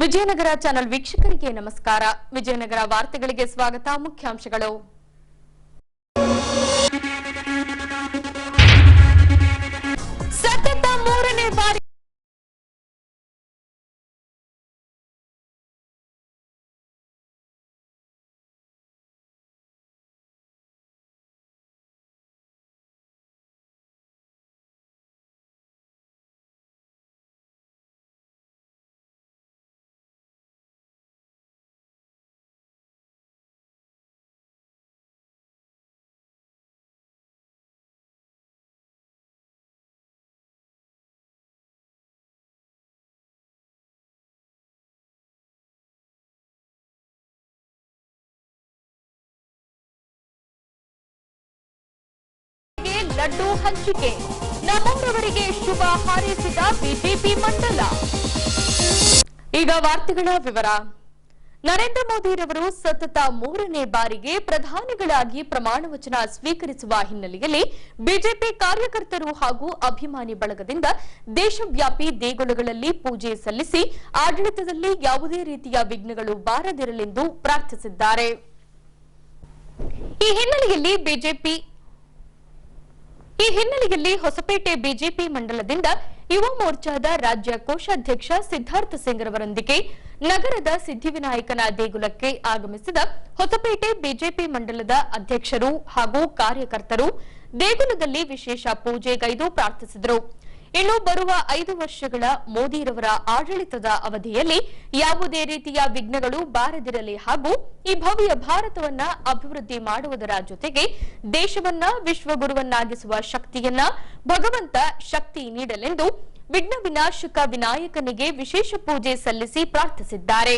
Vijayanagara channel ವೀಕ್ಷಕರಿಗೆ ನಮಸ್ಕಾರ. ವಿಜಯನಗರ ವಾರ್ತೆಗಳಿಗೆ ಸ್ವಾಗತ. ಮುಖ್ಯಾಂಶಗಳು: ಸತತ ಮೂರನೇ ಬಾರಿ ಲಡ್ಡು ಹಂಚಿಕೆ, ನಮ್ಮವರಿಗೆ ಶುಭ ಹಾರೈಸಿದ ಬಿಜೆಪಿ ಮಂಡಲ. ಈಗ ವಾರ್ತೆಗಳ ವಿವರ. ನರೇಂದ್ರ ಮೋದಿರವರು ಸತತ ಮೂರನೇ ಬಾರಿಗೆ ಪ್ರಧಾನಿಗಳಾಗಿ ಪ್ರಮಾಣ ವಚನ ಸ್ವೀಕರಿಸುವ ಹಿನ್ನೆಲೆಯಲ್ಲಿ ಬಿಜೆಪಿ ಕಾರ್ಯಕರ್ತರು ಹಾಗೂ ಅಭಿಮಾನಿ ಬಳಗದಿಂದ ದೇಶವ್ಯಾಪಿ ದೇಗುಲಗಳಲ್ಲಿ ಪೂಜೆ ಸಲ್ಲಿಸಿ ಆಡಳಿತದಲ್ಲಿ ಯಾವುದೇ ರೀತಿಯ ವಿಘ್ನಗಳು ಬಾರದಿರಲೆಂದು ಪ್ರಾರ್ಥಿಸಿದ್ದಾರೆ. ಈ ಹಿನ್ನೆಲೆಯಲ್ಲಿ ಹೊಸಪೇಟೆ ಬಿಜೆಪಿ ಮಂಡಲದಿಂದ ಯುವ ಮೋರ್ಚಾದ ರಾಜ್ಯ ಕೋಶಾಧ್ಯಕ್ಷ ಸಿದ್ಧಾರ್ಥ ಸಿಂಗ್ ರವರೊಂದಿಗೆ ನಗರದ ಸಿದ್ಧಿವಿನಾಯಕನ ದೇಗುಲಕ್ಕೆ ಆಗಮಿಸಿದ ಹೊಸಪೇಟೆ ಬಿಜೆಪಿ ಮಂಡಲದ ಅಧ್ಯಕ್ಷರು ಹಾಗೂ ಕಾರ್ಯಕರ್ತರು ದೇಗುಲದಲ್ಲಿ ವಿಶೇಷ ಪೂಜೆಗೈದು ಪ್ರಾರ್ಥಿಸಿದರು. ಇನ್ನು ಬರುವ 5 ವರ್ಷಗಳ ಮೋದಿರವರ ಆಡಳಿತದ ಅವಧಿಯಲ್ಲಿ ಯಾವುದೇ ರೀತಿಯ ವಿಘ್ನಗಳು ಬಾರದಿರಲಿ ಹಾಗೂ ಈ ಭವ್ಯ ಭಾರತವನ್ನ ಅಭಿವೃದ್ಧಿ ಮಾಡುವುದರ ಜೊತೆಗೆ ದೇಶವನ್ನ ವಿಶ್ವಗುರುವನ್ನಾಗಿಸುವ ಶಕ್ತಿಯನ್ನ ಭಗವಂತ ಶಕ್ತಿ ನೀಡಲೆಂದು ವಿಘ್ನ ವಿನಾಶಕ ವಿನಾಯಕನಿಗೆ ವಿಶೇಷ ಪೂಜೆ ಸಲ್ಲಿಸಿ ಪ್ರಾರ್ಥಿಸಿದ್ದಾರೆ.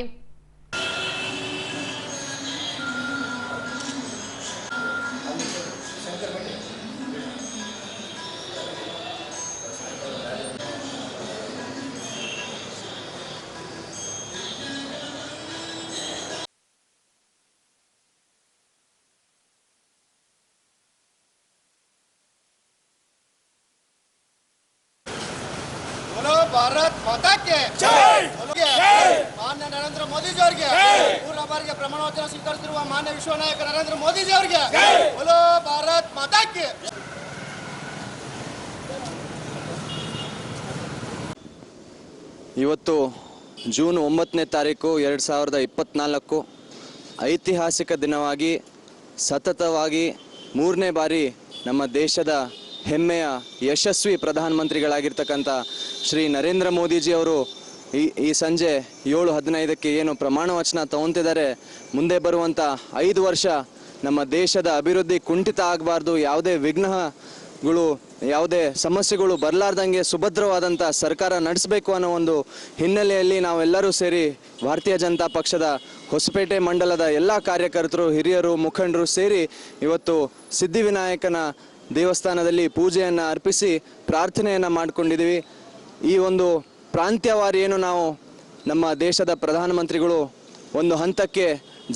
भारत माता के मान्य नरेंद्र मोदी जी ಅವರಿಗೆ ಮೂರನೇ ಬಾರಿಗೆ ಪ್ರಮಾಣ ವಚನ ಸ್ವೀಕರಿಸಿರುವ ಮಾನ್ಯ ವಿಶ್ವನಾಯಕ ನರೇಂದ್ರ ಮೋದಿ ಜಿ ಅವರಿಗೆ बोलो भारत माता के. ಇವತ್ತು ಜೂನ್ 9ನೇ ತಾರೀಕು 2024 ಐತಿಹಾಸಿಕ ದಿನವಾಗಿ ಸತತವಾಗಿ ಮೂರನೇ ಬಾರಿ ನಮ್ಮ ದೇಶದ ಹೆಮ್ಮೆಯ ಯಶಸ್ವಿ ಪ್ರಧಾನಮಂತ್ರಿಗಳಾಗಿರ್ತಕ್ಕಂಥ ಶ್ರೀ ನರೇಂದ್ರ ಮೋದಿಜಿ ಅವರು ಈ ಸಂಜೆ 7:15ಕ್ಕೆ ಏನು ಪ್ರಮಾಣ ವಚನ ತಗೊಂತಿದ್ದಾರೆ. ಮುಂದೆ ಬರುವಂಥ 5 ವರ್ಷ ನಮ್ಮ ದೇಶದ ಅಭಿವೃದ್ಧಿ ಕುಂಠಿತ ಆಗಬಾರ್ದು, ಯಾವುದೇ ವಿಘ್ನಗಳು ಯಾವುದೇ ಸಮಸ್ಯೆಗಳು ಬರಲಾರ್ದಂಗೆ ಸುಭದ್ರವಾದಂಥ ಸರ್ಕಾರ ನಡೆಸಬೇಕು ಅನ್ನೋ ಒಂದು ಹಿನ್ನೆಲೆಯಲ್ಲಿ ನಾವೆಲ್ಲರೂ ಸೇರಿ ಭಾರತೀಯ ಜನತಾ ಪಕ್ಷದ ಹೊಸಪೇಟೆ ಮಂಡಲದ ಎಲ್ಲ ಕಾರ್ಯಕರ್ತರು, ಹಿರಿಯರು, ಮುಖಂಡರು ಸೇರಿ ಇವತ್ತು ಸಿದ್ಧಿವಿನಾಯಕನ ದೇವಸ್ಥಾನದಲ್ಲಿ ಪೂಜೆಯನ್ನು ಅರ್ಪಿಸಿ ಪ್ರಾರ್ಥನೆಯನ್ನು ಮಾಡಿಕೊಂಡಿದ್ದೀವಿ. ಈ ಒಂದು ಪ್ರಾಂತ್ಯವಾರಿ ಏನು ನಾವು ನಮ್ಮ ದೇಶದ ಪ್ರಧಾನಮಂತ್ರಿಗಳು ಒಂದು ಹಂತಕ್ಕೆ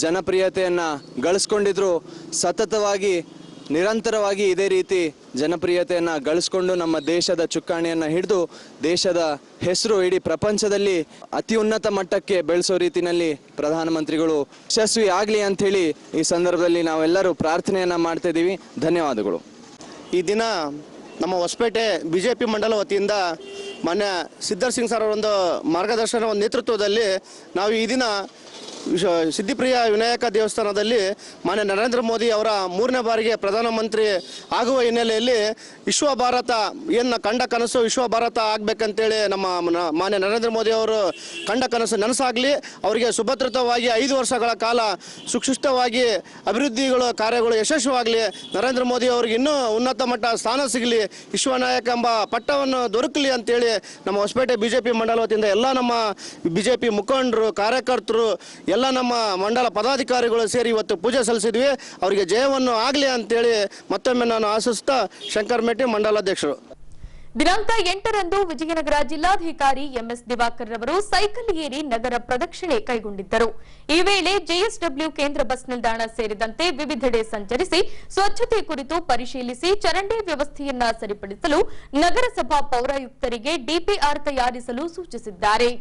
ಜನಪ್ರಿಯತೆಯನ್ನು ಗಳಿಸ್ಕೊಂಡಿದ್ರು, ಸತತವಾಗಿ ನಿರಂತರವಾಗಿ ಇದೇ ರೀತಿ ಜನಪ್ರಿಯತೆಯನ್ನು ಗಳಿಸ್ಕೊಂಡು ನಮ್ಮ ದೇಶದ ಚುಕ್ಕಾಣಿಯನ್ನು ಹಿಡಿದು ದೇಶದ ಹೆಸರು ಇಡೀ ಪ್ರಪಂಚದಲ್ಲಿ ಅತಿ ಉನ್ನತ ಮಟ್ಟಕ್ಕೆ ಬೆಳೆಸೋ ರೀತಿಯಲ್ಲಿ ಪ್ರಧಾನಮಂತ್ರಿಗಳು ಯಶಸ್ವಿ ಆಗಲಿ ಅಂಥೇಳಿ ಈ ಸಂದರ್ಭದಲ್ಲಿ ನಾವೆಲ್ಲರೂ ಪ್ರಾರ್ಥನೆಯನ್ನು ಮಾಡ್ತಾ ಇದ್ದೀವಿ. ಧನ್ಯವಾದಗಳು. ಈ ದಿನ ನಮ್ಮ ಹೊಸಪೇಟೆ ಬಿಜೆಪಿ ಮಂಡಲ ವತಿಯಿಂದ ಮಾನ್ಯ ಸಿದ್ಧಾರ್ಥ ಸಿಂಗ್ ಸರ್ ಅವರ ಒಂದು ಮಾರ್ಗದರ್ಶನ ನೇತೃತ್ವದಲ್ಲಿ ನಾವು ಈ ದಿನ ಸಿದ್ಧಿಪ್ರಿಯ ವಿನಾಯಕ ದೇವಸ್ಥಾನದಲ್ಲಿ ಮಾನ್ಯ ನರೇಂದ್ರ ಮೋದಿ ಅವರ ಮೂರನೇ ಬಾರಿಗೆ ಪ್ರಧಾನಮಂತ್ರಿ ಆಗುವ ಹಿನ್ನೆಲೆಯಲ್ಲಿ ವಿಶ್ವ ಭಾರತ ಏನು ಕಂಡ ಕನಸು ವಿಶ್ವ ಭಾರತ ಆಗಬೇಕಂತೇಳಿ ನಮ್ಮ ಮಾನ್ಯ ನರೇಂದ್ರ ಮೋದಿ ಅವರು ಕಂಡ ಕನಸು ನನಸಾಗಲಿ, ಅವರಿಗೆ ಸುಭದ್ರತವಾಗಿ 5 ವರ್ಷಗಳ ಕಾಲ ಸುಕ್ಷಿಷ್ಟವಾಗಿ ಅಭಿವೃದ್ಧಿಗಳು ಕಾರ್ಯಗಳು ಯಶಸ್ವಿಯಾಗಲಿ, ನರೇಂದ್ರ ಮೋದಿ ಅವರಿಗೆ ಇನ್ನೂ ಉನ್ನತ ಮಟ್ಟ ಸ್ಥಾನ ಸಿಗಲಿ, ವಿಶ್ವನಾಯಕ ಎಂಬ ಪಟ್ಟವನ್ನು ದೊರಕಲಿ ಅಂತೇಳಿ ನಮ್ಮ ಹೊಸಪೇಟೆ ಬಿಜೆಪಿ ಮಂಡಲ ವತಿಯಿಂದ ಎಲ್ಲ ನಮ್ಮ ಬಿಜೆಪಿ ಮುಖಂಡರು, ಕಾರ್ಯಕರ್ತರು, ಎಲ್ಲ ನಮ್ಮ ಮಂಡಲ ಪದಾಧಿಕಾರಿಗಳು ಸೇರಿ ಇವತ್ತು ಪೂಜೆ ಸಲ್ಲಿಸಿದ್ವಿ. ಅವರಿಗೆ ಜಯವನ್ನು ಆಗಲಿ ಅಂತೇಳಿ ಮತ್ತೊಮ್ಮೆ ನಾನು ಆಶಿಸ್ತಾ ಶಂಕರ್ ಮೇಟಿ ಮಂಡಲಾಧ್ಯಕ್ಷರು. ದಿನಾಂಕ 8ರಂದು ವಿಜಯನಗರ ಜಿಲ್ಲಾಧಿಕಾರಿ ಎಂಎಸ್ ದಿವಾಕರ್ ರವರು ಸೈಕಲ್ ಏರಿ ನಗರ ಪ್ರದಕ್ಷಿಣೆ ಕೈಗೊಂಡಿದ್ದರು. ಈ ವೇಳೆ ಜೆಎಸ್ಡಬ್ಲ್ಯೂ ಕೇಂದ್ರ ಬಸ್ ನಿಲ್ದಾಣ ಸೇರಿದಂತೆ ವಿವಿಧೆಡೆ ಸಂಚರಿಸಿ ಸ್ವಚ್ಛತೆ ಕುರಿತು ಪರಿಶೀಲಿಸಿ ಚರಂಡಿ ವ್ಯವಸ್ಥೆಯನ್ನ ಸರಿಪಡಿಸಲು ನಗರಸಭಾ ಪೌರಾಯುಕ್ತರಿಗೆ ಡಿಪಿಆರ್ ತಯಾರಿಸಲು ಸೂಚಿಸಿದ್ದಾರೆ.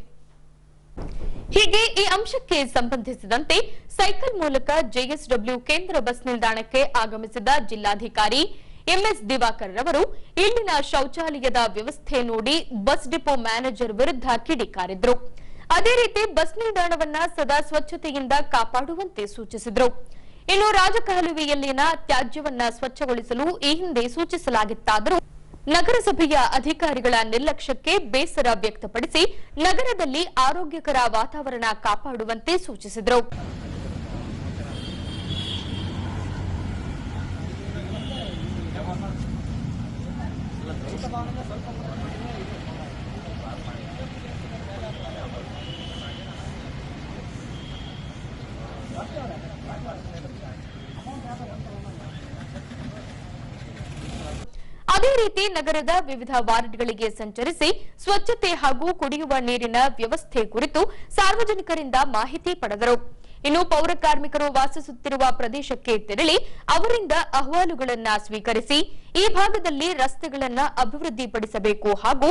ಹೀಗೆ ಈ ಅಂಶಕ್ಕೆ ಸಂಬಂಧಿಸಿದಂತೆ ಸೈಕಲ್ ಮೂಲಕ ಜೆಎಸ್ಡಬ್ಲ್ಯೂ ಕೇಂದ್ರ ಬಸ್ ನಿಲ್ದಾಣಕ್ಕೆ ಆಗಮಿಸಿದ ಜಿಲ್ಲಾಧಿಕಾರಿ ಎಂಎಸ್ ದಿವಾಕರ್ ರವರು ಇಲ್ಲಿನ ಶೌಚಾಲಯದ ವ್ಯವಸ್ಥೆ ನೋಡಿ ಬಸ್ ಡಿಪೋ ಮ್ಯಾನೇಜರ್ ವಿರುದ್ಧ ಕಿಡಿಕಾರಿದ್ರು. ಅದೇ ರೀತಿ ಬಸ್ ನಿಲ್ದಾಣವನ್ನ ಸದಾ ಸ್ವಚ್ಛತೆಯಿಂದ ಕಾಪಾಡುವಂತೆ ಸೂಚಿಸಿದ್ರು. ಇನ್ನು ರಾಜಕಾಲುವೆಯಲ್ಲಿನ ತ್ಯಾಜ್ಯವನ್ನ ಸ್ವಚ್ಛಗೊಳಿಸಲು ಈ ಹಿಂದೆ ಸೂಚಿಸಲಾಗಿತ್ತಾದರೂ ನಗರಸಭೆಯ ಅಧಿಕಾರಿಗಳ ನಿರ್ಲಕ್ಷ್ಯಕ್ಕೆ ಬೇಸರ ವ್ಯಕ್ತಪಡಿಸಿ ನಗರದಲ್ಲಿ ಆರೋಗ್ಯಕರ ವಾತಾವರಣ ಕಾಪಾಡುವಂತೆ ಸೂಚಿಸಿದರು. ಅದೇ ರೀತಿ ನಗರದ ವಿವಿಧ ವಾರ್ಡ್ಗಳಿಗೆ ಸಂಚರಿಸಿ ಸ್ವಚ್ಛತೆ ಹಾಗೂ ಕುಡಿಯುವ ನೀರಿನ ವ್ಯವಸ್ಥೆ ಕುರಿತು ಸಾರ್ವಜನಿಕರಿಂದ ಮಾಹಿತಿ ಪಡೆದರು. ಇನ್ನು ಪೌರ ಕಾರ್ಮಿಕರು ವಾಸಿಸುತ್ತಿರುವ ಪ್ರದೇಶಕ್ಕೆ ತೆರಳಿ ಅವರಿಂದ ಅಹವಾಲುಗಳನ್ನು ಸ್ವೀಕರಿಸಿ ಈ ಭಾಗದಲ್ಲಿ ರಸ್ತೆಗಳನ್ನು ಅಭಿವೃದ್ಧಿಪಡಿಸಬೇಕು ಹಾಗೂ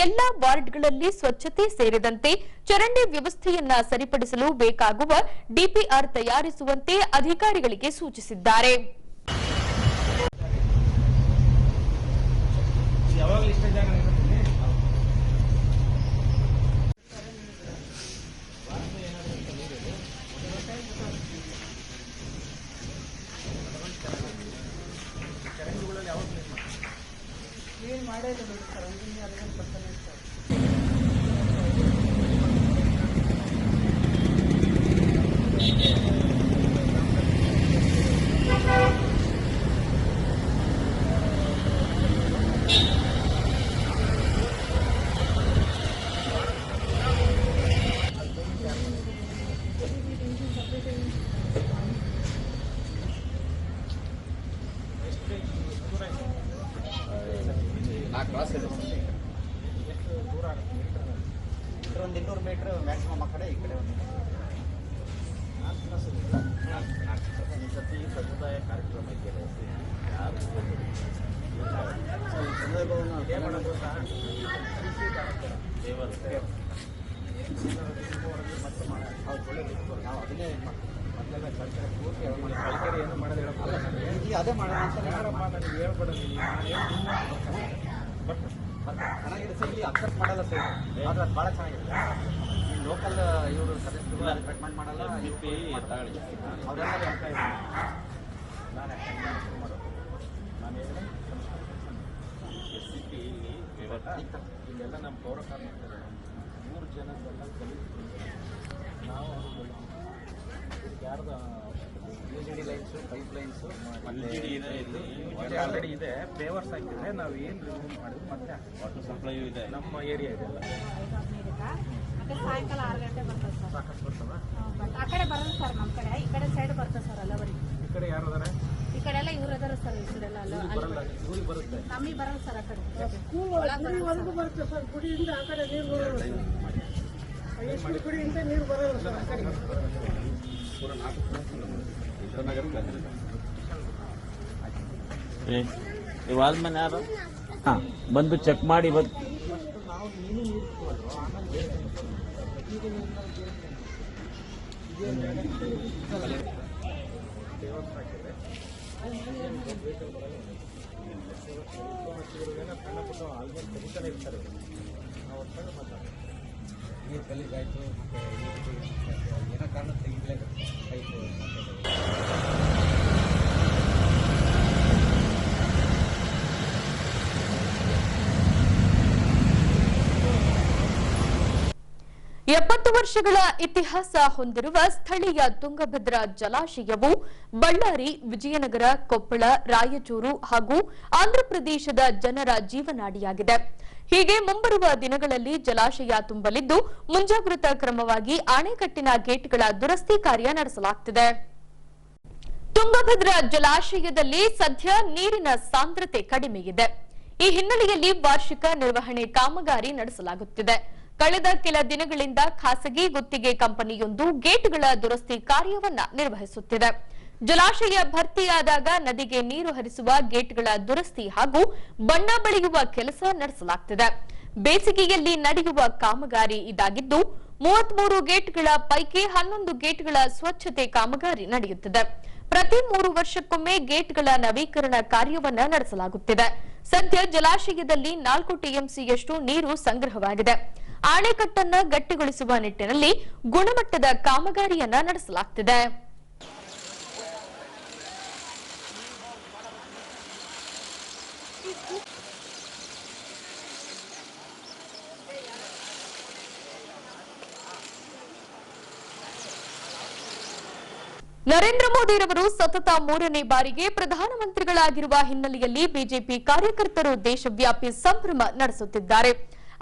ಎಲ್ಲಾ ವಾರ್ಡ್ಗಳಲ್ಲಿ ಸ್ವಚ್ಛತೆ ಸೇರಿದಂತೆ ಚರಂಡಿ ವ್ಯವಸ್ಥೆಯನ್ನ ಸರಿಪಡಿಸಲು ಬೇಕಾಗುವ ಡಿಪಿಆರ್ ತಯಾರಿಸುವಂತೆ ಅಧಿಕಾರಿಗಳಿಗೆ ಸೂಚಿಸಿದ್ದಾರೆ. ಒಂದು 200 ಮೀಟರ್ ಮ್ಯಾಕ್ಸಿಮಮ್ ಆ ಕಡೆ ಈ ಕಡೆ ಸತಿ ಸ್ವಚ್ಛತಾ ಕಾರ್ಯಕ್ರಮ ಇದೆಯಲ್ಲ ಯಾರು ಸಂದರ್ಭವನ್ನು ಇದೇ ಮಾಡೋದು ಸಹ ಮತ್ತೆ ಹೌದು ಒಳ್ಳೆಯದು ನಾವು ಅದನ್ನೇ ಮೊದಲೆಲ್ಲ ಸರ್ಕಾರ ಪೂರ್ತಿ ಕಲಿಕೆರೆ ಏನು ಮಾಡೋದು ಹೇಳೋಲ್ಲ ಅದೇ ಮಾಡೋಣ ಅಂತ ಯಾರಪ್ಪ ನನಗೆ ಹೇಳ್ಬಿಡೋದು ಬಟ್ ಚೆನ್ನಾಗಿದೆ ಸರ್. ಇಲ್ಲಿ ಅಕ್ಸೆಪ್ಟ್ ಮಾಡಲ್ಲ ಸರ್, ಆದರೆ ಅದು ಭಾಳ ಚೆನ್ನಾಗಿದೆ. ಈ ಲೋಕಲ್ ಇವರು ಸದಸ್ಯರು ರೆಕಮೆಂಡ್ ಮಾಡಲ್ಲ ತಗೊಳ್ಳಿ ಅವರೆಲ್ಲ ಹೇಳ್ತಾ ಇದ್ದೀನಿ ನಾನು ಮಾಡೋದು ನಾನು SCP ಇಲ್ಲೆಲ್ಲ ನಮ್ಮ ಪೌರ ಕಾರ್ಮಿಕರು 3 ಜನಕ್ಕೆಲ್ಲ ಕಲಿಸ್ತೀವಿ ನಾವು ಯಾರ್ದು UGD ಲೈನ್ಸು ಪೈಪ್ ಲೈನ್ಸು ಮತ್ತೆ ಆಲ್ರೆಡಿ ಇದೆ ಪೇವರ್ಸ್ ಹಾಕಿದ್ರೆ ನಾವು ಏನು ರಿಮೂವ್ ಮಾಡಿದ್ರು ಮತ್ತೆ ವಾಟರ್ ಸಪ್ಲೈ ಇದೆ ನಮ್ಮ ಏರಿಯಾ ಇದೆಲ್ಲ ಸಾಯಂಕಾಲ 6 ಗಂಟೆ ಬರ್ತದೆ ಸರ್. ಸಾಕಷ್ಟು ಬರ್ತದೆ ಆ ಕಡೆ ಬರಲ್ಲ ಸರ್, ನಮ್ಮ ಕಡೆ ಈ ಕಡೆ ಸೈಡ್ ಬರ್ತದೆ ಸರ್ ಅಲ್ಲವರಿಗೆ. ಈ ಕಡೆ ಯಾರು ಅದಾರೆ ಈ ಕಡೆ ಎಲ್ಲ ಇವ್ರು ಅದಾರ ಸರ್, ಈ ಕಡೆ ಎಲ್ಲ ಬರಲ್ಲ ಇವ್ರಿಗೆ ಬರುತ್ತೆ ನಮಗೆ ಬರಲ್ಲ ಸರ್. ಆ ಕಡೆ ಬರುತ್ತೆ ಸರ್, ಗುಡಿಯಿಂದ ಆ ಕಡೆ ನೀರು ಬರೋಲ್ಲ ಸರ್, ಗುಡಿಯಿಂದ ನೀರು ಬರೋಲ್ಲ ಸರ್ ಆ ಕಡೆ. ಇವಾದ್ಮೇಲೆ ಯಾರು ಬಂದು ಚೆಕ್ ಮಾಡಿ ಇವತ್ತು ನೀರು ಕಲಿಗಾಯ್ತು ಮತ್ತು ಏನೋ ಕಾರಣ ತೆಗಿಲೇಬೇಕು. ವರ್ಷಗಳ ಇತಿಹಾಸ ಹೊಂದಿರುವ ಸ್ಥಳೀಯ ತುಂಗಭದ್ರಾ ಜಲಾಶಯವು ಬಳ್ಳಾರಿ, ವಿಜಯನಗರ, ಕೊಪ್ಪಳ, ರಾಯಚೂರು ಹಾಗೂ ಆಂಧ್ರಪ್ರದೇಶದ ಜನರ ಜೀವನಾಡಿಯಾಗಿದೆ. ಹೀಗೆ ಮುಂಬರುವ ದಿನಗಳಲ್ಲಿ ಜಲಾಶಯ ತುಂಬಲಿದ್ದು ಮುಂಜಾಗ್ರತಾ ಕ್ರಮವಾಗಿ ಅಣೆಕಟ್ಟಿನ ಗೇಟ್ಗಳ ದುರಸ್ತಿ ಕಾರ್ಯ ನಡೆಸಲಾಗುತ್ತಿದೆ. ತುಂಗಭದ್ರಾ ಜಲಾಶಯದಲ್ಲಿ ಸದ್ಯ ನೀರಿನ ಸಾಂದ್ರತೆ ಕಡಿಮೆಯಿದೆ. ಈ ಹಿನ್ನೆಲೆಯಲ್ಲಿ ವಾರ್ಷಿಕ ನಿರ್ವಹಣೆ ಕಾಮಗಾರಿ ನಡೆಸಲಾಗುತ್ತಿದೆ. ಕಳೆದ ಕೆಲ ದಿನಗಳಿಂದ ಖಾಸಗಿ ಗುತ್ತಿಗೆ ಕಂಪನಿಯೊಂದು ಗೇಟ್ಗಳ ದುರಸ್ತಿ ಕಾರ್ಯವನ್ನ ನಿರ್ವಹಿಸುತ್ತಿದೆ. ಜಲಾಶಯ ಭರ್ತಿಯಾದಾಗ ನದಿಗೆ ನೀರು ಹರಿಸುವ ಗೇಟ್ಗಳ ದುರಸ್ತಿ ಹಾಗೂ ಬಣ್ಣ ಬಳಿಯುವ ಕೆಲಸ ನಡೆಸಲಾಗುತ್ತಿದೆ. ಬೇಸಿಗೆಯಲ್ಲಿ ನಡೆಯುವ ಕಾಮಗಾರಿ ಇದಾಗಿದ್ದು 33 ಗೇಟ್ಗಳ ಪೈಕಿ 11 ಗೇಟ್ಗಳ ಸ್ವಚ್ಛತೆ ಕಾಮಗಾರಿ ನಡೆಯುತ್ತಿದೆ. ಪ್ರತಿ 3 ವರ್ಷಕ್ಕೊಮ್ಮೆ ಗೇಟ್ಗಳ ನವೀಕರಣ ಕಾರ್ಯವನ್ನ ನಡೆಸಲಾಗುತ್ತಿದೆ. ಸದ್ಯ ಜಲಾಶಯದಲ್ಲಿ 4 ಟಿಎಂಸಿಯಷ್ಟು ನೀರು ಸಂಗ್ರಹವಾಗಿದೆ. ಆಣೆಕಟ್ಟನ್ನ ಗಟ್ಟಿಗೊಳಿಸುವ ನಿಟ್ಟಿನಲ್ಲಿ ಗುಣಮಟ್ಟದ ಕಾಮಗಾರಿಯನ್ನ ನಡೆಸಲಾಗುತ್ತಿದೆ. ನರೇಂದ್ರ ಮೋದಿರವರು ಸತತ 3ನೇ ಬಾರಿಗೆ ಪ್ರಧಾನಮಂತ್ರಿಗಳಾಗಿರುವ ಹಿನ್ನೆಲೆಯಲ್ಲಿ ಬಿಜೆಪಿ ಕಾರ್ಯಕರ್ತರು ದೇಶವ್ಯಾಪಿ ಸಂಭ್ರಮ ನಡೆಸುತ್ತಿದ್ದಾರೆ.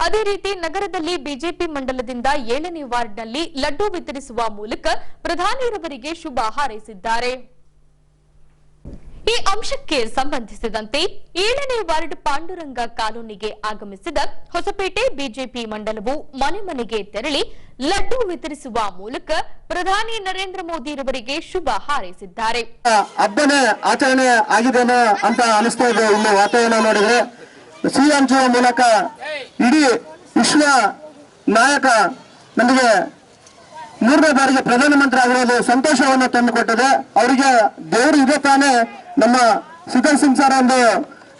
ಅದೇ ರೀತಿ ನಗರದಲ್ಲಿ ಬಿಜೆಪಿ ಮಂಡಲದಿಂದ 7ನೇ ವಾರ್ಡ್ನಲ್ಲಿ ಲಡ್ಡು ವಿತರಿಸುವ ಮೂಲಕ ಪ್ರಧಾನಿಯವರಿಗೆ ಶುಭ ಹಾರೈಸಿದ್ದಾರೆ. ಈ ಅಂಶಕ್ಕೆ ಸಂಬಂಧಿಸಿದಂತೆ 7ನೇ ವಾರ್ಡ್ ಪಾಂಡುರಂಗ ಕಾಲೋನಿಗೆ ಆಗಮಿಸಿದ ಹೊಸಪೇಟೆ ಬಿಜೆಪಿ ಮಂಡಲವು ಮನೆ ಮನೆಗೆ ತೆರಳಿ ಲಡ್ಡು ವಿತರಿಸುವ ಮೂಲಕ ಪ್ರಧಾನಿ ನರೇಂದ್ರ ಮೋದಿರವರಿಗೆ ಶುಭ ಹಾರೈಸಿದ್ದಾರೆ. ಹಬ್ಬನೇ ಆಚರಣೆ ಆಗಿದ್ದೇನೆ ಅಂತ ಅನಿಸ್ತಾ ಇದೆ. ಇಲ್ಲಿ ವಾತಾವರಣ ನೋಡಿದ್ರೆ ಸಿಹಿ ಹಂಚುವ ಮೂಲಕ ಇಡೀ ವಿಶ್ವ ನಾಯಕ ನಮಗೆ 3ನೇ ಬಾರಿಗೆ ಪ್ರಧಾನಮಂತ್ರಿ ಆಗಿರೋದು ಸಂತೋಷವನ್ನು ತಂದುಕೊಟ್ಟಿದೆ. ಅವರಿಗೆ ದೇವರು ಇದೆ ತಾನೇ. ನಮ್ಮ ಸಿದ್ದರ್ ಸಿಂಗ್ ಸರ್ ಒಂದು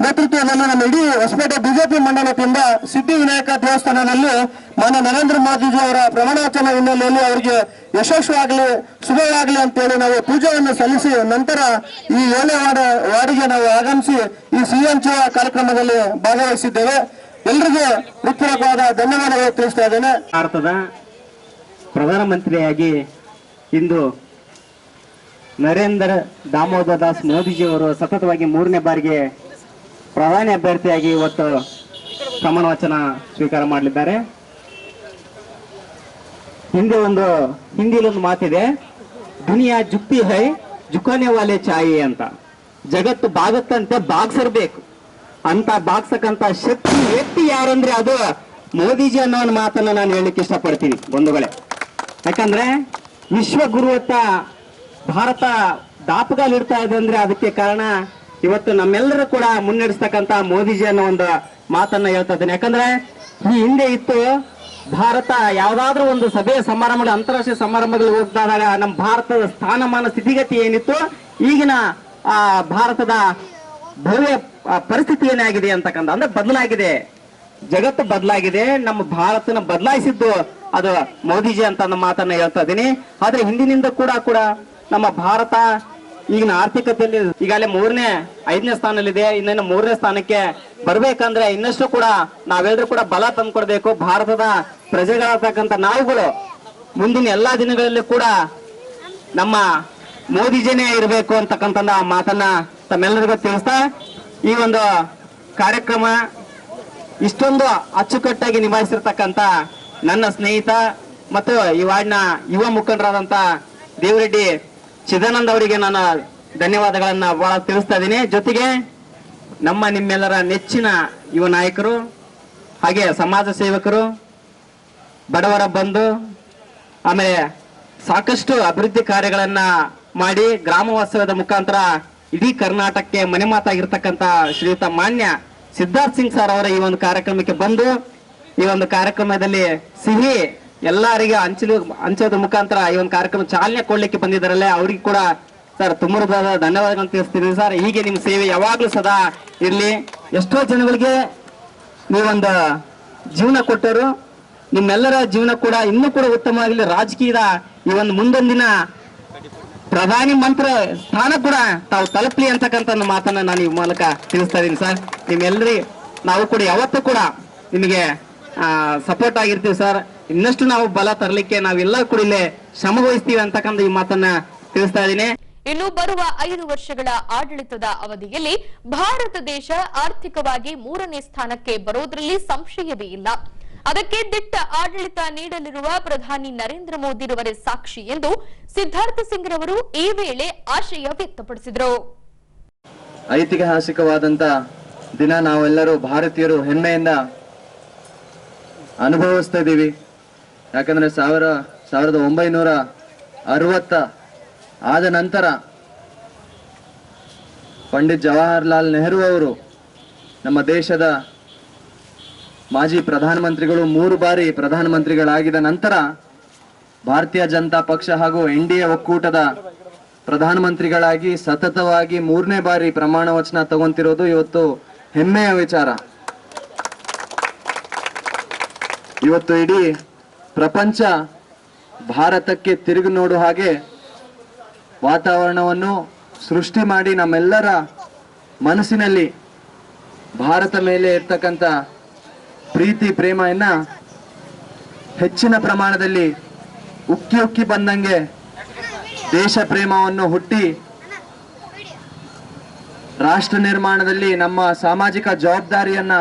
ನೇತೃತ್ವದಲ್ಲಿ ನಮ್ಮ ಇಡೀ ಹೊಸಪೇಟೆ ಬಿಜೆಪಿ ಮಂಡಲದಿಂದ ಸಿದ್ಧಿವಿನಾಯಕ ದೇವಸ್ಥಾನದಲ್ಲಿ ಮಾನ್ಯ ನರೇಂದ್ರ ಮೋದಿಜಿ ಅವರ ಪ್ರಮಾಣವಚನ ಹಿನ್ನೆಲೆಯಲ್ಲಿ ಅವರಿಗೆ ಯಶಸ್ವಿಯಾಗಲಿ ಶುಭವಾಗಲಿ ಅಂತೇಳಿ ನಾವು ಪೂಜೆಯನ್ನು ಸಲ್ಲಿಸಿ ನಂತರ ಈ 7ನೇ ವಾರ್ಡ್ಗೆ ನಾವು ಆಗಮಿಸಿ ಈ ಸಿಹಿ ಹಂಚುವ ಕಾರ್ಯಕ್ರಮದಲ್ಲಿ ಭಾಗವಹಿಸಿದ್ದೇವೆ. ಎಲ್ರಿಗೂ ಹೃತ್ಪೂರ್ವಕವಾದ ಧನ್ಯವಾದಗಳು ತಿಳಿಸ್ತಾ ಇದ್ದೇನೆ. ಭಾರತದ ಪ್ರಧಾನಮಂತ್ರಿಯಾಗಿ ಇಂದು ನರೇಂದ್ರ ದಾಮೋದರ್ ದಾಸ್ ಮೋದಿಜಿಯವರು ಸತತವಾಗಿ 3ನೇ ಬಾರಿಗೆ ಪ್ರಧಾನಿ ಅಭ್ಯರ್ಥಿಯಾಗಿ ಇವತ್ತು ಪ್ರಮಾಣ ವಚನ ಸ್ವೀಕಾರ ಮಾಡಲಿದ್ದಾರೆ. ಹಿಂದಿಯಲ್ಲಿ ಒಂದು ಮಾತಿದೆ, ದುನಿಯಾ ಜುಕ್ತಿ ಹೈ ಜುಕಾನೆ ವಾಲೆ ಚಾಯಿ ಅಂತ. ಜಗತ್ತು ಬಾಗತ್ತಂತೆ ಬಾಗ್ಸಿರ್ಬೇಕು ಅಂತ ಬಾಗ್ಸಕ್ಕಂತ ಶಕ್ತಿ ವ್ಯಕ್ತಿ ಯಾರಂದ್ರೆ ಅದು ಮೋದಿಜಿ ಅನ್ನೋ ಒಂದು ಮಾತನ್ನ ನಾನು ಹೇಳಲಿಕ್ಕೆ ಇಷ್ಟಪಡ್ತೀನಿ ಬಂಧುಗಳೇ. ಯಾಕಂದ್ರೆ ವಿಶ್ವಗುರುವತ್ತ ಭಾರತ ದಾಪುಗಾಲಿಡ್ತಾ ಇದೆ ಅಂದ್ರೆ ಅದಕ್ಕೆ ಕಾರಣ ಇವತ್ತು ನಮ್ಮೆಲ್ಲರೂ ಕೂಡ ಮುನ್ನಡೆಸ್ತಕ್ಕಂತ ಮೋದಿಜಿ ಅನ್ನೋ ಒಂದು ಮಾತನ್ನ ಹೇಳ್ತಾ ಇದ್ದೇನೆ. ಯಾಕಂದ್ರೆ ಈ ಹಿಂದೆ ಇತ್ತು ಭಾರತ ಯಾವ್ದಾದ್ರೂ ಒಂದು ಸಭೆ ಸಮಾರಂಭಗಳು ಅಂತಾರಾಷ್ಟ್ರೀಯ ಸಮಾರಂಭಗಳು ಹೋಗ್ದಾಗ ನಮ್ಮ ಭಾರತದ ಸ್ಥಾನಮಾನ ಸ್ಥಿತಿಗತಿ ಏನಿತ್ತು, ಈಗಿನ ಭಾರತದ ಭವ್ಯ ಪರಿಸ್ಥಿತಿ ಏನಾಗಿದೆ ಅಂತಕ್ಕಂಥ ಅಂದ್ರೆ ಬದಲಾಗಿದೆ. ಜಗತ್ತು ಬದಲಾಗಿದೆ. ನಮ್ಮ ಭಾರತನ ಬದಲಾಯಿಸಿದ್ದು ಅದು ಮೋದಿಜಿ ಅಂತ ನಮ್ಮ ಮಾತನ್ನ ಹೇಳ್ತಾ ಇದ್ದೀನಿ. ಆದ್ರೆ ಹಿಂದಿನಿಂದ ಕೂಡ ನಮ್ಮ ಭಾರತ ಈಗಿನ ಆರ್ಥಿಕತೆಯಲ್ಲಿ ಈಗಾಗಲೇ 5ನೇ ಸ್ಥಾನದಲ್ಲಿದೆ. ಇನ್ನೇನು 3ನೇ ಸ್ಥಾನಕ್ಕೆ ಬರ್ಬೇಕಂದ್ರೆ ಇನ್ನಷ್ಟು ಕೂಡ ನಾವೆಲ್ಲರೂ ಕೂಡ ಬಲ ತಂದ್ಕೊಡ್ಬೇಕು. ಭಾರತದ ಪ್ರಜೆಗಳಾಗ್ತಕ್ಕಂಥ ನಾವುಗಳು ಮುಂದಿನ ಎಲ್ಲಾ ದಿನಗಳಲ್ಲಿ ಕೂಡ ನಮ್ಮ ಮೋದಿಜಿನೇ ಇರಬೇಕು ಅಂತಕ್ಕಂಥ ಮಾತನ್ನ ತಮ್ಮೆಲ್ಲರಿಗೂ ತಿಳಿಸ್ತಾ ಈ ಒಂದು ಕಾರ್ಯಕ್ರಮ ಇಷ್ಟೊಂದು ಅಚ್ಚುಕಟ್ಟಾಗಿ ನಿಭಾಯಿಸಿರ್ತಕ್ಕಂಥ ನನ್ನ ಸ್ನೇಹಿತ ಮತ್ತು ಈ ವಾರ್ಡ್ನ ಯುವ ಮುಖಂಡರಾದಂತ ದೇವರೆಡ್ಡಿ ಚಿದಾನಂದ್ ಅವರಿಗೆ ನಾನು ಧನ್ಯವಾದಗಳನ್ನ ಬಹಳ ತಿಳಿಸ್ತಾ ಇದ್ದೀನಿ. ಜೊತೆಗೆ ನಿಮ್ಮೆಲ್ಲರ ನೆಚ್ಚಿನ ಯುವ ನಾಯಕರು ಹಾಗೆ ಸಮಾಜ ಸೇವಕರು, ಬಡವರ ಬಂಧು, ಆಮೇಲೆ ಸಾಕಷ್ಟು ಅಭಿವೃದ್ಧಿ ಕಾರ್ಯಗಳನ್ನ ಮಾಡಿ ಗ್ರಾಮ ವಾಸ್ತವ್ಯದ ಮುಖಾಂತರ ಇಡೀ ಕರ್ನಾಟಕಕ್ಕೆ ಮನೆ ಮಾತಾಗಿರ್ತಕ್ಕಂಥ ಶ್ರೀಯುತ ಮಾನ್ಯ ಸಿದ್ಧಾರ್ಥ್ ಸಿಂಗ್ ಸರ್ ಅವರ ಈ ಒಂದು ಕಾರ್ಯಕ್ರಮಕ್ಕೆ ಬಂದು ಈ ಒಂದು ಕಾರ್ಯಕ್ರಮದಲ್ಲಿ ಸಿಹಿ ಎಲ್ಲರಿಗೆ ಹಂಚೋದ್ರ ಮುಖಾಂತರ ಈ ಒಂದು ಕಾರ್ಯಕ್ರಮ ಚಾಲನೆ ಕೊಡ್ಲಿಕ್ಕೆ ಬಂದಿದ್ದಾರಲ್ಲ ಅವರಿಗೆ ಕೂಡ ಸರ್ ತುಂಬ ಧನ್ಯವಾದಗಳನ್ನು ತಿಳಿಸ್ತೀನಿ ಸರ್. ಹೀಗೆ ನಿಮ್ಮ ಸೇವೆ ಯಾವಾಗ್ಲೂ ಸದಾ ಇರ್ಲಿ. ಎಷ್ಟೋ ಜನಗಳಿಗೆ ನೀವೊಂದು ಜೀವನ ಕೊಟ್ಟರು, ನಿಮ್ಮೆಲ್ಲರ ಜೀವನ ಕೂಡ ಇನ್ನೂ ಕೂಡ ಉತ್ತಮವಾಗಲಿ. ರಾಜಕೀಯದ ಈ ಒಂದು ಮುಂದೊಂದಿನ ಪ್ರಧಾನಿ ಮಂತ್ರಿ ಸ್ಥಾನ ಕೂಡ ತಾವು ತಲುಪಲಿ ಅಂತಕ್ಕಂಥ ಮಾತನ್ನ ನಾನು ಈ ಮೂಲಕ ತಿಳಿಸ್ತಾ ಇದ್ದೀನಿ ಸರ್. ನಿಮ್ಮೆಲ್ಲರಿಗೆ ನಾವು ಕೂಡ ಯಾವತ್ತೂ ಕೂಡ ನಿಮಗೆ ಸಪೋರ್ಟ್ ಆಗಿರ್ತೀವಿ ಸರ್. ಇನ್ನಷ್ಟು ನಾವು ಬಲ ತರಲಿಕ್ಕೆ ನಾವೆಲ್ಲ ಕೂಡ ಇಲ್ಲೇ ಶ್ರಮ ವಹಿಸ್ತೀವಿ ಅಂತಕ್ಕಂಥ ಈ ಮಾತನ್ನ ತಿಳಿಸ್ತಾ ಇದ್ದೀನಿ. ಇನ್ನು ಬರುವ 5 ವರ್ಷಗಳ ಆಡಳಿತದ ಅವಧಿಯಲ್ಲಿ ಭಾರತ ದೇಶ ಆರ್ಥಿಕವಾಗಿ 3ನೇ ಸ್ಥಾನಕ್ಕೆ ಬರೋದ್ರಲ್ಲಿ ಸಂಶಯವೇ ಇಲ್ಲ. ಅದಕ್ಕೆ ದಿಟ್ಟ ಆಡಳಿತ ನೀಡಲಿರುವ ಪ್ರಧಾನಿ ನರೇಂದ್ರ ಮೋದಿರವರೇ ಸಾಕ್ಷಿ ಎಂದು ಸಿದ್ಧಾರ್ಥ ಸಿಂಗ್ ರವರು ಈ ವೇಳೆ ಆಶಯ ವ್ಯಕ್ತಪಡಿಸಿದರು. ಐತಿಹಾಸಿಕವಾದಂತ ದಿನ ನಾವೆಲ್ಲರೂ ಭಾರತೀಯರು ಹೆಮ್ಮೆಯಿಂದ ಅನುಭವಿಸ್ತಾ ಇದ್ದೀವಿ. ಯಾಕಂದ್ರೆ 1960 ಆದ ನಂತರ ಪಂಡಿತ್ ಜವಾಹರ್ಲಾಲ್ ನೆಹರು ಅವರು ನಮ್ಮ ದೇಶದ ಮಾಜಿ ಪ್ರಧಾನಮಂತ್ರಿಗಳು 3 ಬಾರಿ ಪ್ರಧಾನಮಂತ್ರಿಗಳಾಗಿದ ನಂತರ ಭಾರತೀಯ ಜನತಾ ಪಕ್ಷ ಹಾಗೂ NDA ಒಕ್ಕೂಟದ ಪ್ರಧಾನಮಂತ್ರಿಗಳಾಗಿ ಸತತವಾಗಿ 3ನೇ ಬಾರಿ ಪ್ರಮಾಣ ವಚನ ತಗೊಂತಿರೋದು ಇವತ್ತು ಹೆಮ್ಮೆಯ ವಿಚಾರ. ಇವತ್ತು ಇಡೀ ಪ್ರಪಂಚ ಭಾರತಕ್ಕೆ ತಿರುಗಿ ನೋಡು ಹಾಗೆ ವಾತಾವರಣವನ್ನು ಸೃಷ್ಟಿ ಮಾಡಿ ನಮ್ಮೆಲ್ಲರ ಮನಸ್ಸಿನಲ್ಲಿ ಭಾರತ ಮೇಲೆ ಇರ್ತಕ್ಕಂಥ ಪ್ರೀತಿ ಪ್ರೇಮವನ್ನ ಹೆಚ್ಚಿನ ಪ್ರಮಾಣದಲ್ಲಿ ಉಕ್ಕಿ ಉಕ್ಕಿ ಬಂದಂಗೆ ದೇಶ ಪ್ರೇಮವನ್ನು ಹುಟ್ಟಿ ರಾಷ್ಟ್ರ ನಿರ್ಮಾಣದಲ್ಲಿ ನಮ್ಮ ಸಾಮಾಜಿಕ ಜವಾಬ್ದಾರಿಯನ್ನ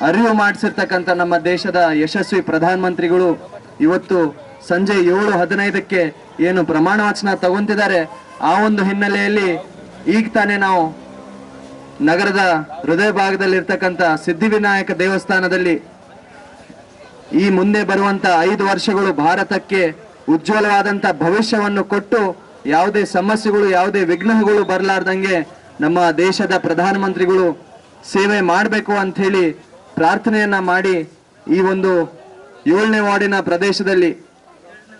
ಅರಿವು ಮಾಡಿಸಿರ್ತಕ್ಕಂಥ ನಮ್ಮ ದೇಶದ ಯಶಸ್ವಿ ಪ್ರಧಾನಮಂತ್ರಿಗಳು ಇವತ್ತು ಸಂಜೆ 7:15ಕ್ಕೆ ಏನು ಪ್ರಮಾಣ ವಚನ ತಗೊಂತಿದ್ದಾರೆ, ಆ ಒಂದು ಹಿನ್ನೆಲೆಯಲ್ಲಿ ಈಗ ತಾನೇ ನಾವು ನಗರದ ಹೃದಯ ಭಾಗದಲ್ಲಿ ಇರ್ತಕ್ಕಂಥ ಸಿದ್ಧಿವಿನಾಯಕ ದೇವಸ್ಥಾನದಲ್ಲಿ ಈ ಮುಂದೆ ಬರುವಂತ 5 ವರ್ಷಗಳು ಭಾರತಕ್ಕೆ ಉಜ್ವಲವಾದಂತ ಭವಿಷ್ಯವನ್ನು ಕೊಟ್ಟು ಯಾವುದೇ ಸಮಸ್ಯೆಗಳು ಯಾವುದೇ ವಿಘ್ನಗಳು ಬರಲಾರ್ದಂಗೆ ನಮ್ಮ ದೇಶದ ಪ್ರಧಾನಮಂತ್ರಿಗಳು ಸೇವೆ ಮಾಡಬೇಕು ಅಂತ ಹೇಳಿ ಪ್ರಾರ್ಥನೆಯನ್ನ ಮಾಡಿ ಈ ಒಂದು 7ನೇ ವಾರ್ಡಿನ ಪ್ರದೇಶದಲ್ಲಿ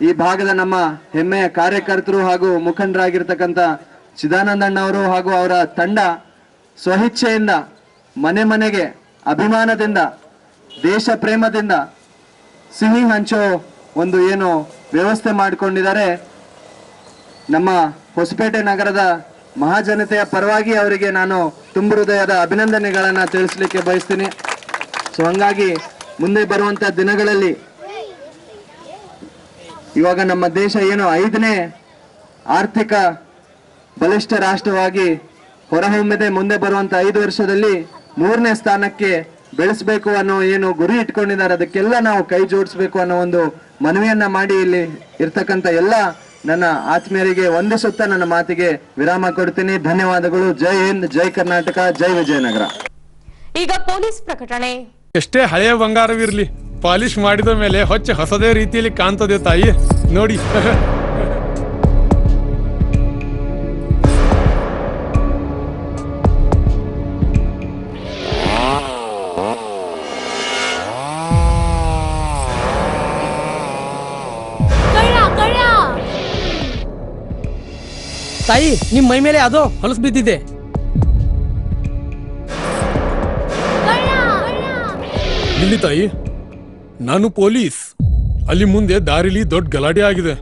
ಈ ಭಾಗದ ನಮ್ಮ ಹೆಮ್ಮೆಯ ಕಾರ್ಯಕರ್ತರು ಹಾಗೂ ಮುಖಂಡರಾಗಿರ್ತಕ್ಕಂಥ ಚಿದಾನಂದಣ್ಣವರು ಹಾಗೂ ಅವರ ತಂಡ ಸ್ವಇಚ್ಛೆಯಿಂದ ಮನೆ ಮನೆಗೆ ಅಭಿಮಾನದಿಂದ ದೇಶ ಪ್ರೇಮದಿಂದ ಸಿಹಿ ಹಂಚೋ ಒಂದು ಏನು ವ್ಯವಸ್ಥೆ ಮಾಡಿಕೊಂಡಿದ್ದಾರೆ. ನಮ್ಮ ಹೊಸಪೇಟೆ ನಗರದ ಮಹಾಜನತೆಯ ಪರವಾಗಿ ಅವರಿಗೆ ನಾನು ತುಂಬು ಹೃದಯದ ಅಭಿನಂದನೆಗಳನ್ನ ತಿಳಿಸಲಿಕ್ಕೆ ಬಯಸ್ತೀನಿ. ಸೊ ಹಂಗಾಗಿ ಮುಂದೆ ಬರುವಂತ ದಿನಗಳಲ್ಲಿ ಇವಾಗ ನಮ್ಮ ದೇಶ ಏನು 5ನೇ ಆರ್ಥಿಕ ಬಲಿಷ್ಠ ರಾಷ್ಟ್ರವಾಗಿ ಹೊರಹೊಮ್ಮಿದೆ. ಮುಂದೆ ಬರುವಂತ 5 ವರ್ಷದಲ್ಲಿ 3ನೇ ಸ್ಥಾನಕ್ಕೆ ಬೆಳೆಸಬೇಕು ಅನ್ನೋ ಏನು ಗುರಿ ಇಟ್ಕೊಂಡಿದ್ದಾರೆ, ಅದಕ್ಕೆಲ್ಲ ನಾವು ಕೈ ಜೋಡಿಸಬೇಕು ಅನ್ನೋ ಒಂದು ಮನವಿಯನ್ನ ಮಾಡಿ ಇಲ್ಲಿ ಇರ್ತಕ್ಕಂಥ ಎಲ್ಲ ನನ್ನ ಆತ್ಮೀಯರಿಗೆ ವಂದಿಸುತ್ತಾ ನನ್ನ ಮಾತಿಗೆ ವಿರಾಮ ಕೊಡ್ತೀನಿ. ಧನ್ಯವಾದಗಳು. ಜೈ ಹಿಂದ್, ಜೈ ಕರ್ನಾಟಕ, ಜೈ ವಿಜಯನಗರ. ಈಗ ಪೊಲೀಸ್ ಪ್ರಕಟಣೆ. ಎಷ್ಟೇ ಹಳೆಯ ಬಂಗಾರವಿರ್ಲಿ, ಪಾಲಿಶ್ ಮಾಡಿದ ಮೇಲೆ ಹೊಸದೇ ರೀತಿಯಲ್ಲಿ ಕಾಣ್ತದೆ ತಾಯಿ, ನೋಡಿ. ತಾಯಿ, ನಿಮ್ ಮೈ ಮೇಲೆ ಅದೋ ಹೊಲಸು ಬಿದ್ದಿದೆ. ಇಲ್ಲಿ ತಾಯಿ, ನಾನು ಪೊಲೀಸ್. ಅಲ್ಲಿ ಮುಂದೆ ದಾರಿಲಿ ದೊಡ್ಡ ಗಲಾಟೆ ಆಗಿದೆ,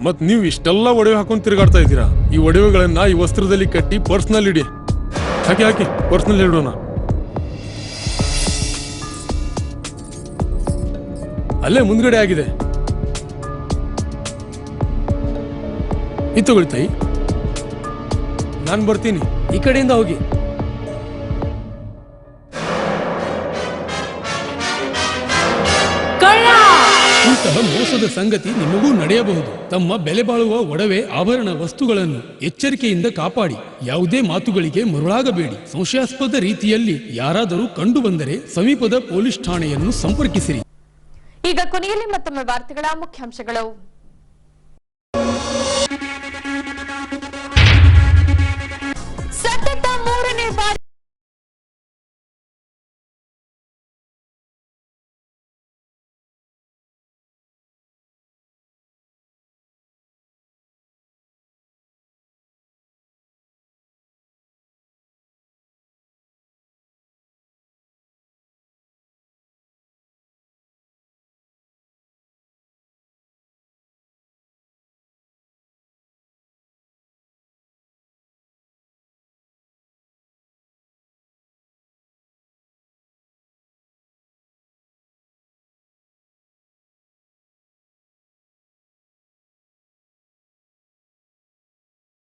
ಮತ್ ನೀವು ಇಷ್ಟೆಲ್ಲ ಒಡವೆ ಹಾಕೊಂಡು ತಿರುಗಾಡ್ತಾ ಇದ್ದೀರಾ. ಈ ಒಡವೆಗಳನ್ನ ಈ ವಸ್ತ್ರದಲ್ಲಿ ಕಟ್ಟಿ ಪರ್ಸ್ನಲ್ಲಿ ಇಡಿ. ಹಾಕಿ ಪರ್ಸ್ನಲ್ಲಿ ಇಡೋಣ. ಅಲ್ಲೇ ಮುಂದ್ಗಡೆ ಆಗಿದೆ. ಇದು ತಗೊಳ್ಳಿ ತಾಯಿ, ನಾನು ಬರ್ತೀನಿ. ಈ ಕಡೆಯಿಂದ ಹೋಗಿ. ಇಂತಹ ಮೋಸದ ಸಂಗತಿ ನಿಮಗೂ ನಡೆಯಬಹುದು. ತಮ್ಮ ಬೆಲೆ ಬಾಳುವ ಒಡವೆ ಆಭರಣ ವಸ್ತುಗಳನ್ನು ಎಚ್ಚರಿಕೆಯಿಂದ ಕಾಪಾಡಿ. ಯಾವುದೇ ಮಾತುಗಳಿಗೆ ಮರುಳಾಗಬೇಡಿ. ಸಂಶಯಾಸ್ಪದ ರೀತಿಯಲ್ಲಿ ಯಾರಾದರೂ ಕಂಡು ಬಂದರೆ ಸಮೀಪದ ಪೊಲೀಸ್ ಠಾಣೆಯನ್ನು ಸಂಪರ್ಕಿಸಿರಿ. ಈಗ ಕೊನೆಯಲ್ಲಿ ಮತ್ತೊಮ್ಮೆ ವಾರ್ತೆಗಳ ಮುಖ್ಯಾಂಶಗಳು. ಸತತ 3ನೇ ಬಾರಿ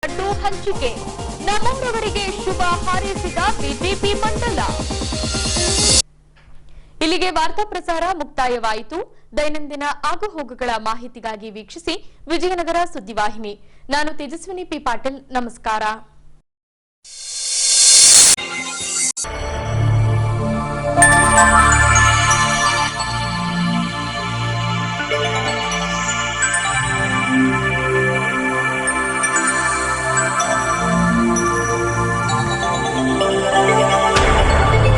ಲಡ್ಡು ಹಂಚಿಕೆ, ನಮ್ಮವರವರಿಗೆ ಶುಭ ಹಾರೈಸಿದ ಬಿಜೆಪಿ ಮಂಡಲ. ಇಲ್ಲಿಗೆ ವಾರ್ತಾ ಪ್ರಸಾರ ಮುಕ್ತಾಯವಾಯಿತು. ದೈನಂದಿನ ಆಗುಹೋಗುಗಳ ಮಾಹಿತಿಗಾಗಿ ವೀಕ್ಷಿಸಿ ವಿಜಯನಗರ ಸುದ್ದಿವಾಹಿನಿ. ನಾನು ತೇಜಸ್ವಿನಿ ಪಿ ಪಾಟೀಲ್. ನಮಸ್ಕಾರ.